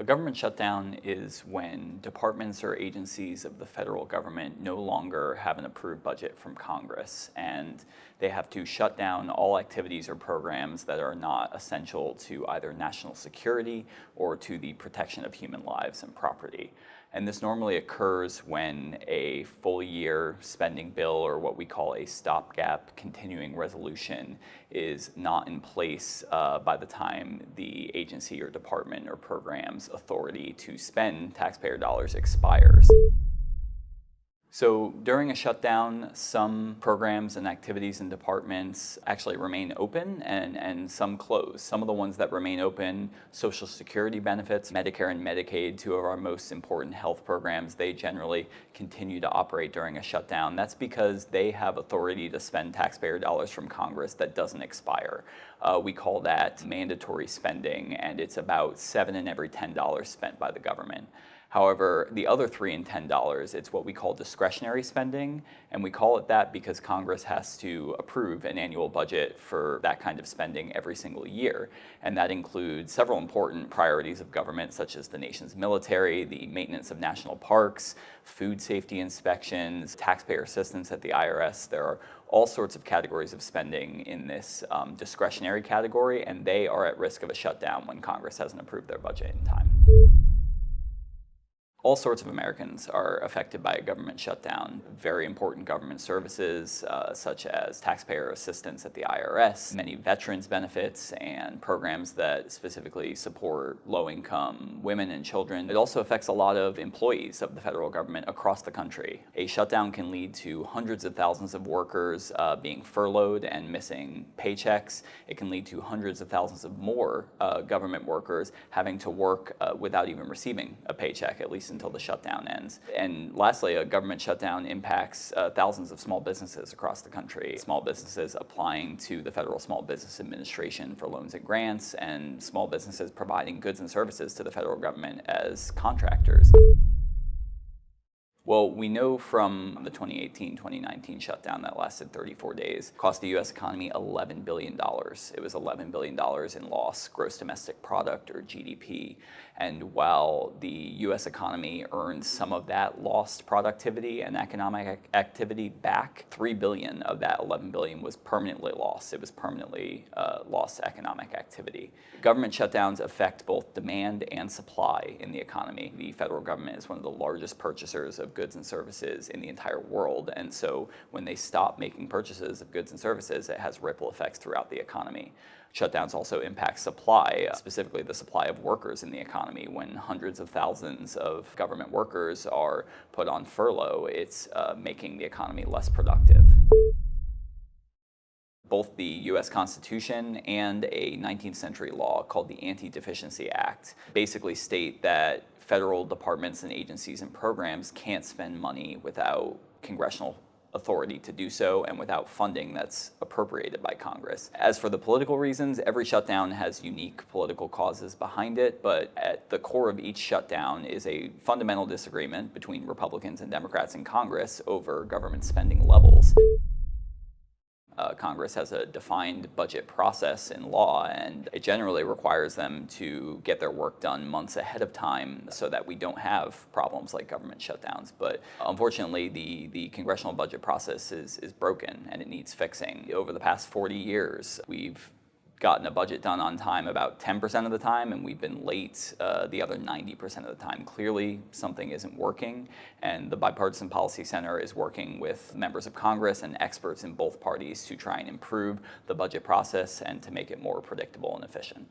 A government shutdown is when departments or agencies of the federal government no longer have an approved budget from Congress, and they have to shut down all activities or programs that are not essential to either national security or to the protection of human lives and property. And this normally occurs when a full year spending bill, or what we call a stopgap continuing resolution, is not in place by the time the agency or department or program's authority to spend taxpayer dollars expires. So during a shutdown, some programs and activities and departments actually remain open and some close. Some of the ones that remain open, Social Security benefits, Medicare and Medicaid, two of our most important health programs, they generally continue to operate during a shutdown. That's because they have authority to spend taxpayer dollars from Congress that doesn't expire. We call that mandatory spending, and it's about 7 in every $10 spent by the government. However, the other 3 in $10, it's what we call discretionary spending, and we call it that because Congress has to approve an annual budget for that kind of spending every single year. And that includes several important priorities of government, such as the nation's military, the maintenance of national parks, food safety inspections, taxpayer assistance at the IRS. There are all sorts of categories of spending in this discretionary category, and they are at risk of a shutdown when Congress hasn't approved their budget in time. All sorts of Americans are affected by a government shutdown. Very important government services, such as taxpayer assistance at the IRS, many veterans benefits, and programs that specifically support low-income women and children. It also affects a lot of employees of the federal government across the country. A shutdown can lead to hundreds of thousands of workers being furloughed and missing paychecks. It can lead to hundreds of thousands of more government workers having to work without even receiving a paycheck, at least until the shutdown ends. And lastly, a government shutdown impacts thousands of small businesses across the country. Small businesses applying to the Federal Small Business Administration for loans and grants, and small businesses providing goods and services to the federal government as contractors. Well, we know from the 2018-2019 shutdown that lasted 34 days, cost the U.S. economy $11 billion. It was $11 billion in lost gross domestic product, or GDP. And while the U.S. economy earned some of that lost productivity and economic activity back, $3 billion of that $11 billion was permanently lost. It was permanently lost economic activity. Government shutdowns affect both demand and supply in the economy. The federal government is one of the largest purchasers of goods and services in the entire world, and so when they stop making purchases of goods and services, it has ripple effects throughout the economy. Shutdowns also impact supply, specifically the supply of workers in the economy. When hundreds of thousands of government workers are put on furlough, it's making the economy less productive. Both the U.S. Constitution and a 19th century law called the Anti-Deficiency Act basically state that federal departments and agencies and programs can't spend money without congressional authority to do so and without funding that's appropriated by Congress. As for the political reasons, every shutdown has unique political causes behind it, but at the core of each shutdown is a fundamental disagreement between Republicans and Democrats in Congress over government spending levels. Congress has a defined budget process in law, and it generally requires them to get their work done months ahead of time so that we don't have problems like government shutdowns. But unfortunately, the congressional budget process is broken and it needs fixing. Over the past 40 years, we've gotten a budget done on time about 10% of the time, and we've been late the other 90% of the time. Clearly, something isn't working, and the Bipartisan Policy Center is working with members of Congress and experts in both parties to try and improve the budget process and to make it more predictable and efficient.